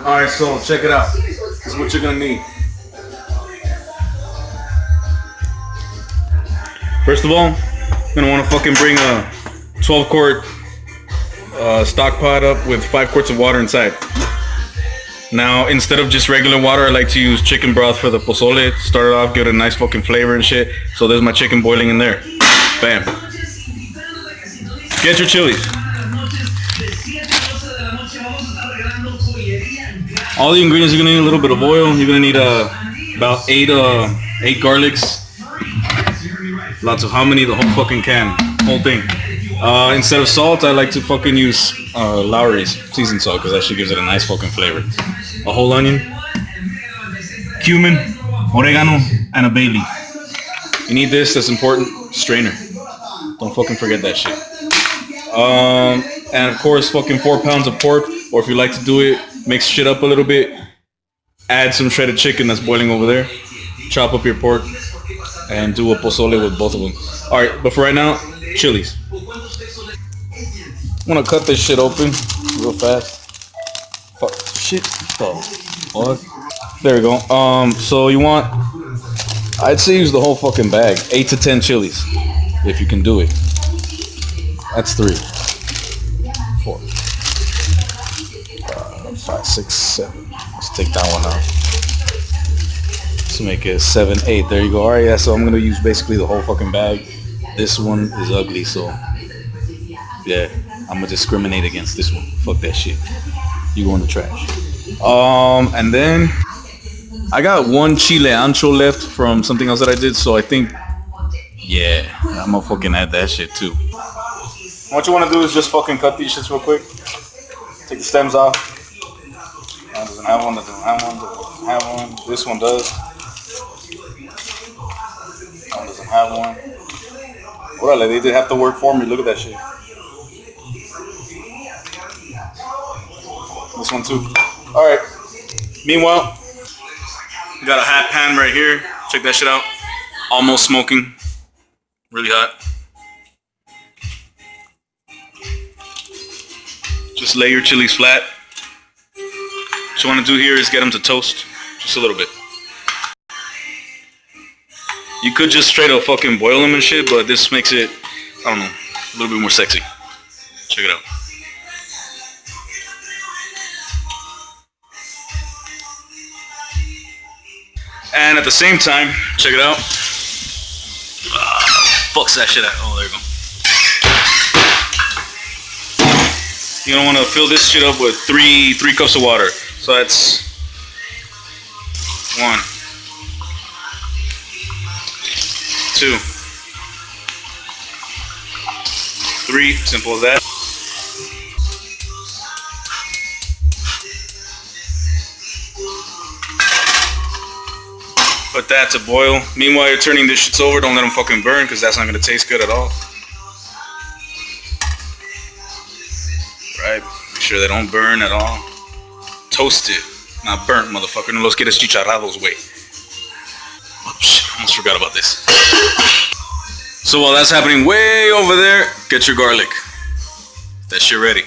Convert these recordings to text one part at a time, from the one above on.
Alright, so check it out. This is what you're gonna need. First of all, you're gonna wanna fucking bring a 12 quart stock pot up with 5 quarts of water inside. Now, instead of just regular water, I like to use chicken broth for the pozole. Start it off, give it a nice fucking flavor and shit. So there's my chicken boiling in there. Bam. Get your chilies. All the ingredients, you're gonna need a little bit of oil. You're gonna need about eight garlics. Lots of how many? The whole fucking can, whole thing. Instead of salt, I like to fucking use Lowry's seasoned salt because that shit gives it a nice fucking flavor. A whole onion, cumin, oregano, and a bay leaf. You need this. That's important. Strainer. Don't fucking forget that shit. And of course, fucking 4 pounds of pork. Or if you like to do it, mix shit up a little bit. Add some shredded chicken that's boiling over there. Chop up your pork and do a pozole with both of them. All right, but for right now, chilies. I'm gonna cut this shit open real fast. Fuck shit. Oh, fuck. There we go. So you want? I'd say use the whole fucking bag. 8 to 10 chilies, if you can do it. That's 3, 4, 5, 6, 7. Let's take that one out. Let's make it 7, 8. There you go. All right, yeah. So I'm gonna use basically the whole fucking bag. This one is ugly, so yeah, I'm gonna discriminate against this one. Fuck that shit. You go in the trash. And then I got 1 chile ancho left from something else that I did, so I think, yeah, I'm gonna fucking add that shit too. What you wanna do is just fucking cut these shits real quick. Take the stems off. That doesn't have one. That doesn't have one. That doesn't have one. This one does. That one doesn't have one. Orale, they did have to work for me. Look at that shit. This one too. Alright. Meanwhile, we got a hot pan right here. Check that shit out. Almost smoking. Really hot. Just lay your chilies flat. What you want to do here is get them to toast. Just a little bit. You could just straight up fucking boil them and shit, but this makes it, I don't know, a little bit more sexy. Check it out. And at the same time, check it out. Fucks that shit out. Oh, there you go. You're gonna want to fill this shit up with 3 cups of water. So that's 1, 2, 3. Simple as that. Put that to boil. Meanwhile, you're turning this shit over. Don't let them fucking burn because that's not gonna taste good at all. Right? Make sure they don't burn at all. Toasted, not burnt, motherfucker. No los quieres chicharrados, way. Oh shit, almost forgot about this. So while that's happening way over there, get your garlic. That shit ready.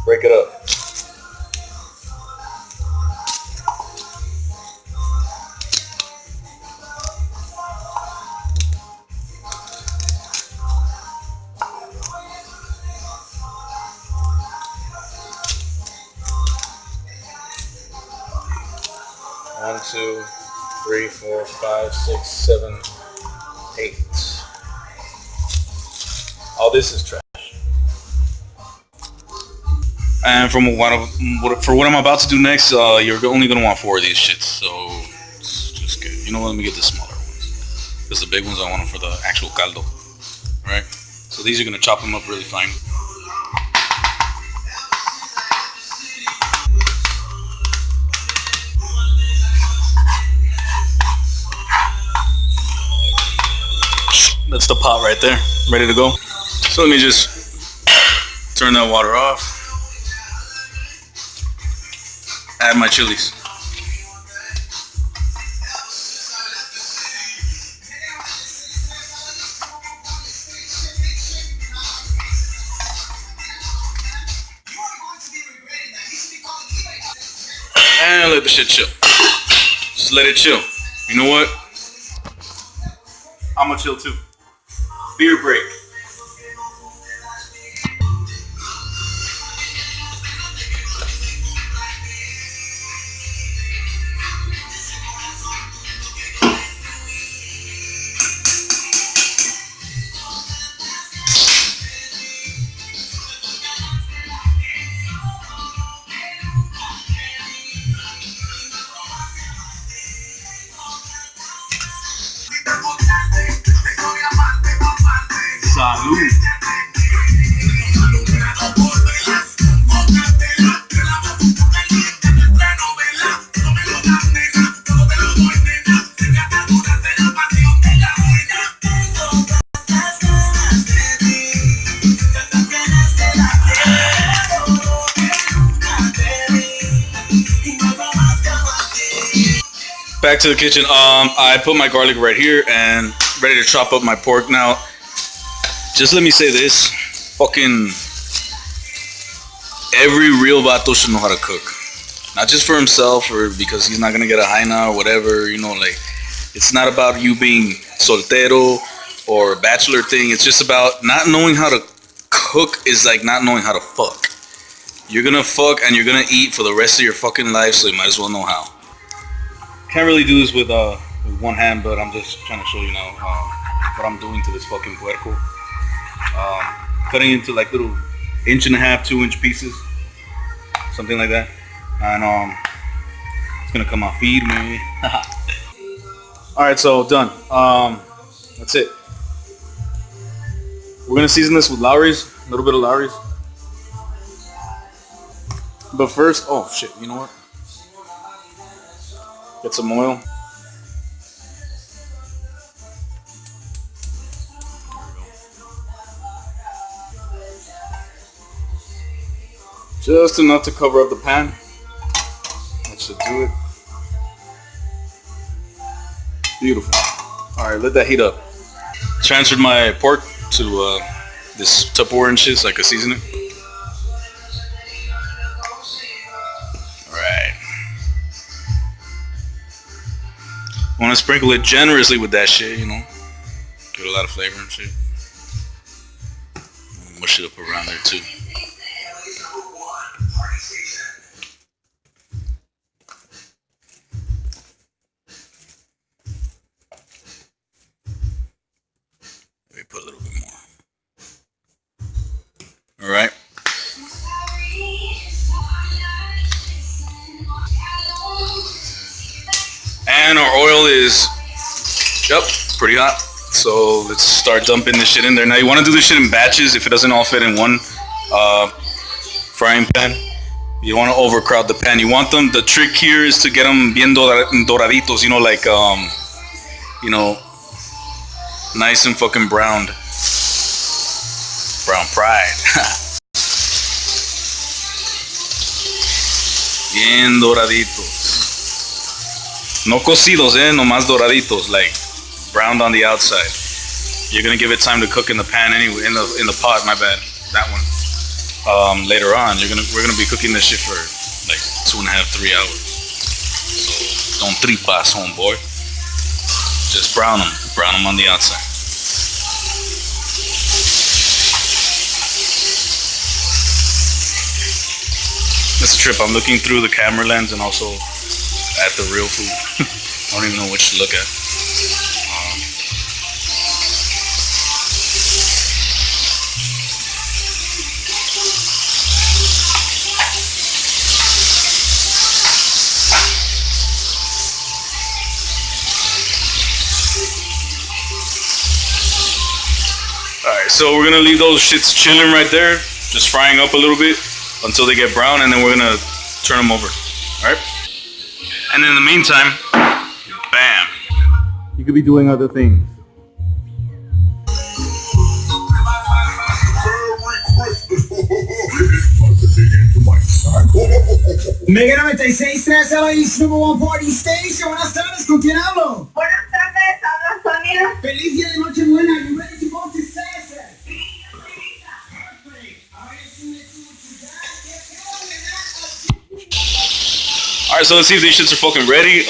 Break it up. One, 2, 3, 4, 5, 6, 7, 8. All this is trash. And for what I'm about to do next, you're only gonna want 4 of these shits. So just get. You know what? Let me get the smaller ones. Because the big ones I want them for the actual caldo. All right. So these are gonna chop them up really fine. That's the pot right there, ready to go. So let me just turn that water off. Add my chilies. And let the shit chill. Just let it chill. You know what? I'm gonna chill too. Beer break. Salud. Back to the kitchen. I put my garlic right here and ready to chop up my pork now. Just let me say this. Fucking every real vato should know how to cook. Not just for himself or because he's not gonna get a jaina or whatever, you know, like it's not about you being soltero or bachelor thing. It's just about not knowing how to cook is like not knowing how to fuck. You're gonna fuck and you're gonna eat for the rest of your fucking life, so you might as well know how. Can't really do this with one hand, but I'm just trying to show you now what I'm doing to this fucking puerco. Cutting into like little 1.5 2 inch pieces, something like that, and it's gonna come out feed me. All right, so done. That's it. We're gonna season this with Lowry's, a little bit of Lowry's. But first, oh shit, you know what? Get some oil. Just enough to cover up the pan. That should do it. Beautiful. All right, let that heat up. Transferred my pork to this Tupperware and shit so I could season it. All right. I want to sprinkle it generously with that shit, you know. Get a lot of flavor and shit. Mush it up around there too. Maybe put a little bit more. All right. And our oil is, yep, pretty hot. So let's start dumping this shit in there. Now you want to do this shit in batches if it doesn't all fit in one frying pan. You don't want to overcrowd the pan. You want them, the trick here is to get them bien doraditos, you know, like, you know, nice and fucking browned. Brown pride. Bien doraditos. No cocidos, nomás doraditos, like browned on the outside. You're gonna give it time to cook in the pan anyway, in the pot. My bad, that one. Later on, we're gonna be cooking this shit for like 2.5 3 hours. So don't tripas, homeboy. Just brown them on the outside. That's a trip. I'm looking through the camera lens and also at the real food. I don't even know which to look at. Alright, so we're gonna leave those shits chilling right there, just frying up a little bit until they get brown, and then we're gonna turn them over. Alright? And in the meantime, bam, you could be doing other things. Mega 96.3 LA East number 1 party station. Buenas tardes, ¿con quién hablo? Buenas tardes, habla Sonia. Feliz día de Nochebuena. You ready to go to César? Alright, Alright, so let's see if these shits are fucking ready.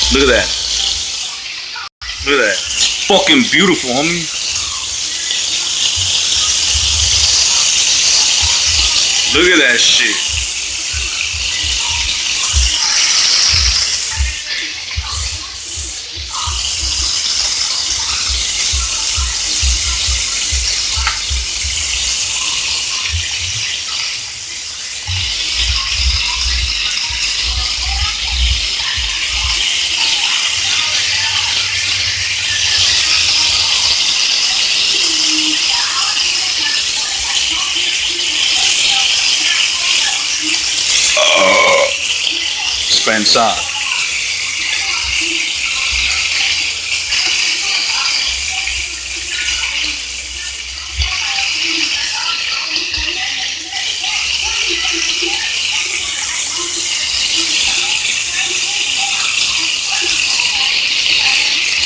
Look at that. Look at that. Fucking beautiful, homie. Look at that shit. Pensar.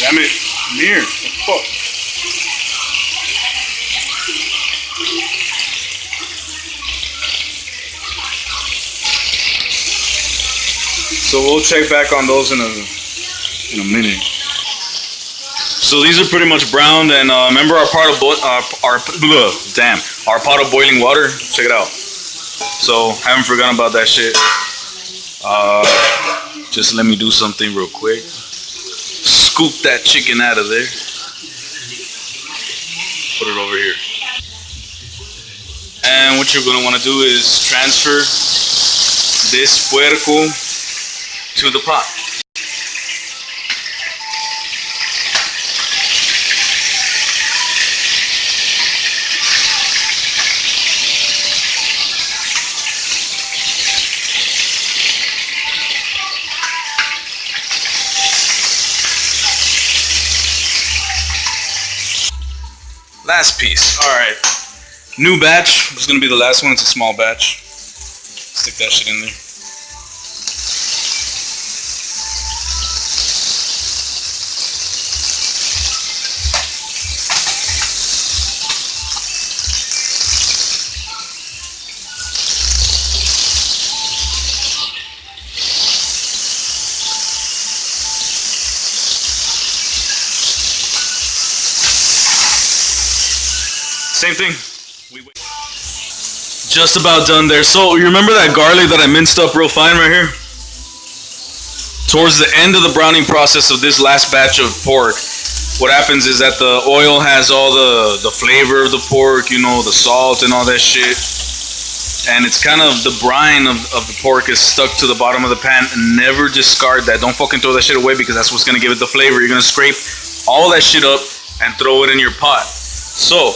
Damn it, mirror. What the fuck? So we'll check back on those in a minute. So these are pretty much browned, and remember our pot of our pot of boiling water. Check it out. So haven't forgotten about that shit. Just let me do something real quick. Scoop that chicken out of there. Put it over here. And what you're gonna want to do is transfer this puerco to the pot. Last piece. All right. New batch. This is gonna be the last one. It's a small batch. Stick that shit in there. Same thing. Just about done there. So you remember that garlic that I minced up real fine right here? Towards the end of the browning process of this last batch of pork, what happens is that the oil has all the flavor of the pork, you know, the salt and all that shit. And it's kind of the brine of the pork is stuck to the bottom of the pan. And never discard that. Don't fucking throw that shit away because that's what's gonna give it the flavor. You're gonna scrape all that shit up and throw it in your pot. So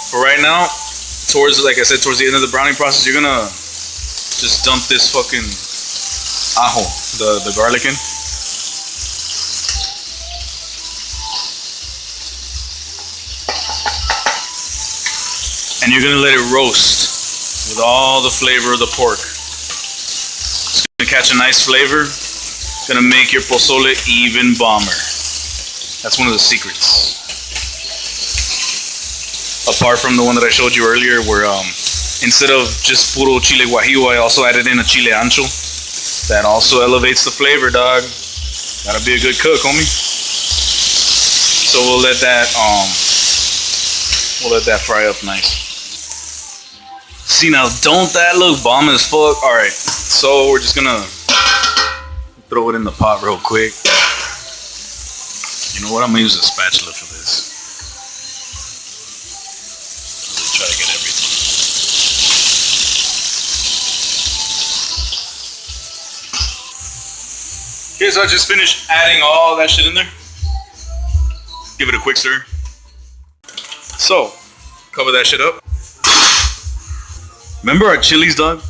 for right now, like I said, towards the end of the browning process, you're gonna just dump this fucking ajo, the garlic in. And you're gonna let it roast with all the flavor of the pork. It's gonna catch a nice flavor. It's gonna make your pozole even bomber. That's one of the secrets. Apart from the one that I showed you earlier, where instead of just puro chile guajillo, I also added in a chile ancho. That also elevates the flavor, dog. Gotta be a good cook, homie. So we'll let that fry up nice. See now, don't that look bomb as fuck? All right, so we're just gonna throw it in the pot real quick. You know what? I'm gonna use a spatula for this. Try to get everything. Okay, so I just finished adding all that shit in there. Give it a quick stir. So, cover that shit up. Remember our chilies, dog?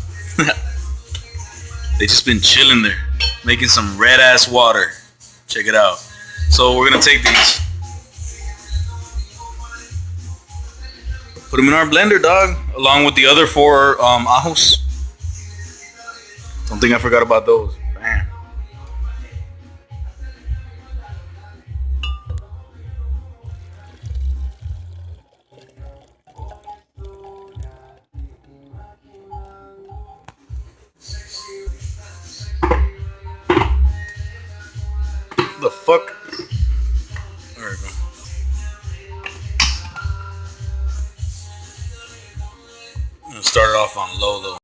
They just been chilling there, making some red ass water. Check it out. So we're gonna take these. Put them in our blender, dog, along with the other 4 ajos. Don't think I forgot about those. Bam. There we go. I'm gonna start it off on low though.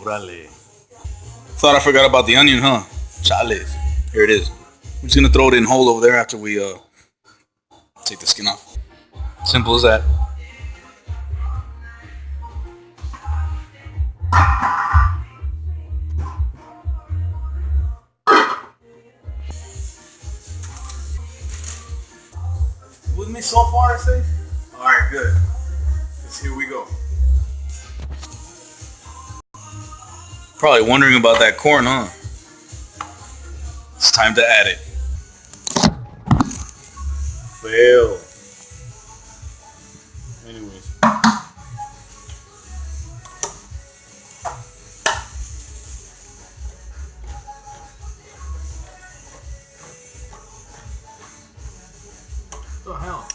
Órale. Thought I forgot about the onion, huh? Chales. Here it is. I'm just gonna throw it in whole over there after we take the skin off. Simple as that. With me so far, I say? Alright, good. Here we go. Probably wondering about that corn, huh? It's time to add it. Fail. Anyways. What the hell?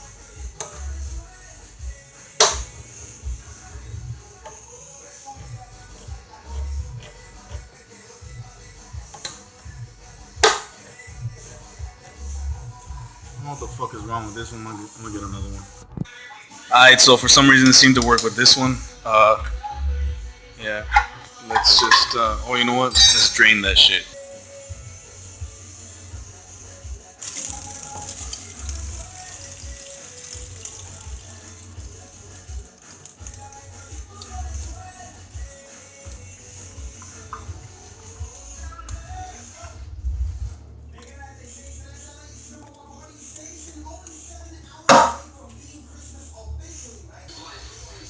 What the fuck is wrong with this one? I'm gonna get another one. Alright, so for some reason it seemed to work with this one. Yeah. Let's just, oh, you know what? Let's drain that shit.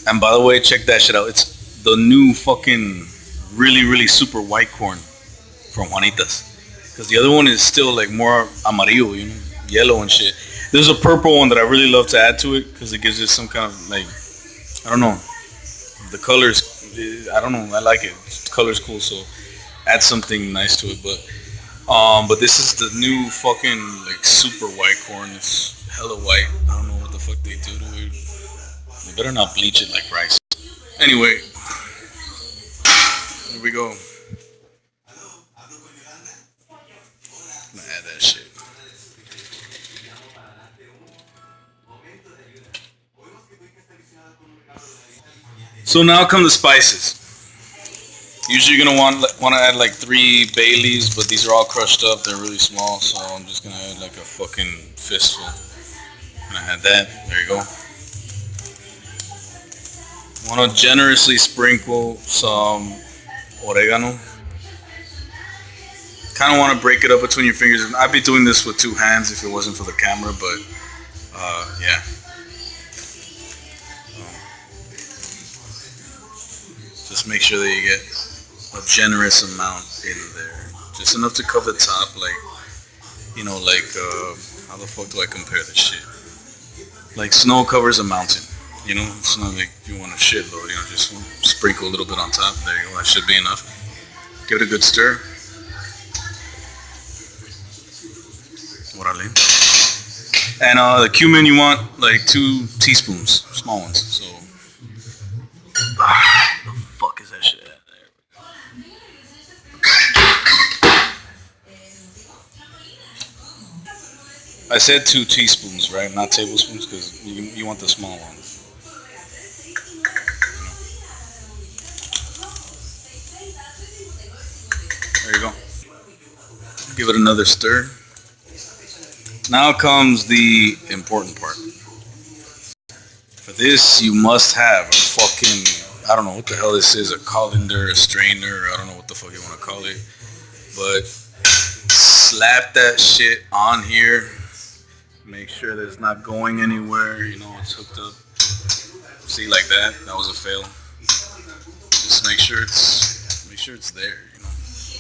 And by the way, check that shit out. It's the new fucking really, really super white corn from Juanitas. Because the other one is still like more amarillo, you know, yellow and shit. There's a purple one that I really love to add to it because it gives it some kind of like, I don't know, the colors. I don't know. I like it. The color's cool, so add something nice to it. But this is the new fucking like super white corn. It's hella white. I don't know what the fuck they do to it. They better not bleach it like rice. Anyway, here we go. I'm gonna add that shit. So now come the spices. Usually you're gonna want to add like 3 bay leaves, but these are all crushed up. They're really small, so I'm just gonna add like a fucking fistful. I'm gonna add that. There you go. Want to generously sprinkle some oregano. Kind of want to break it up between your fingers. I'd be doing this with 2 hands if it wasn't for the camera, but yeah. Just make sure that you get a generous amount in there. Just enough to cover the top, like, you know, like, how the fuck do I compare this shit? Like snow covers a mountain. You know, it's not like you want a shitload, you know, just sprinkle a little bit on top. There you go, that should be enough. Give it a good stir. Orale. And the cumin you want like 2 teaspoons, small ones. So, the fuck is that shit at there? I said 2 teaspoons, right? Not tablespoons, because you want the small ones. There you go. Give it another stir. Now comes the important part. For this, you must have a fucking, I don't know what the hell this is, a colander, a strainer, I don't know what the fuck you want to call it. But slap that shit on here. Make sure that it's not going anywhere. You know, it's hooked up. See, like that. That was a fail. Just make sure it's there. You know,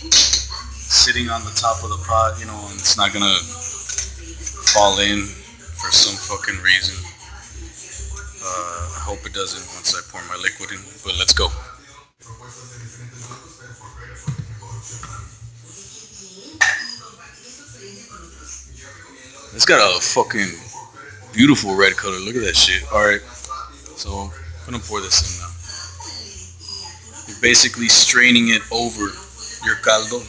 sitting on the top of the pot. You know, and it's not gonna fall in for some fucking reason. I hope it doesn't once I pour my liquid in. But let's go. It's got a fucking beautiful red color. Look at that shit. Alright, so I'm gonna pour this in now. You're basically straining it over your caldo.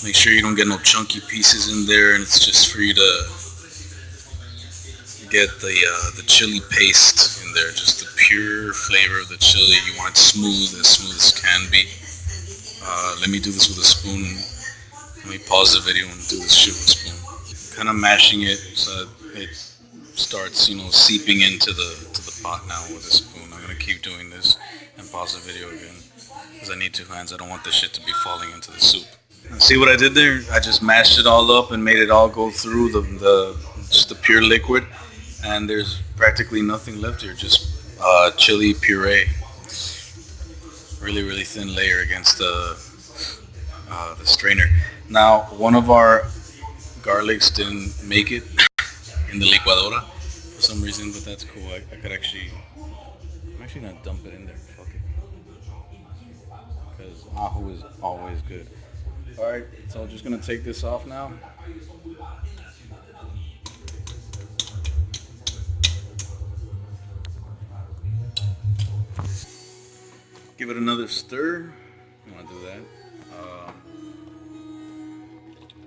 Make sure you don't get no chunky pieces in there, and it's just for you to get the chili paste in there. Just the pure flavor of the chili. You want it smooth as can be. Let me do this with a spoon. Let me pause the video and do this shit with a spoon. Kind of mashing it so it starts, you know, seeping into the pot now with a spoon. I'm gonna keep doing this and pause the video again because I need two hands. I don't want this shit to be falling into the soup. See what I did there? I just mashed it all up and made it all go through just the pure liquid, and there's practically nothing left here. Just chili puree. Really thin layer against the strainer. Now, one of our garlics didn't make it in the licuadora for some reason, but that's cool. I could actually, I'm actually gonna dump it in there. Fuck it, because ajo is always good. All right, so I'm just gonna take this off now. Give it another stir. You wanna do that?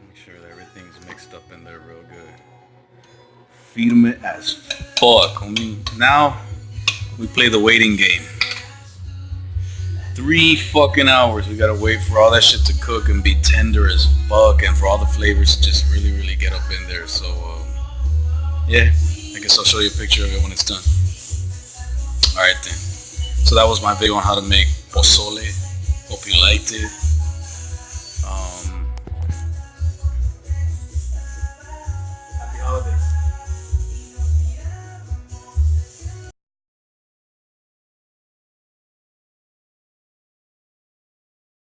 Make sure that everything's mixed up in there real good. Firme as fuck, homie. Now we play the waiting game. 3 fucking hours. We gotta wait for all that shit to cook and be tender as fuck, and for all the flavors to just really get up in there. So yeah, I guess I'll show you a picture of it when it's done. All right then. So that was my video on how to make pozole. Hope you liked it.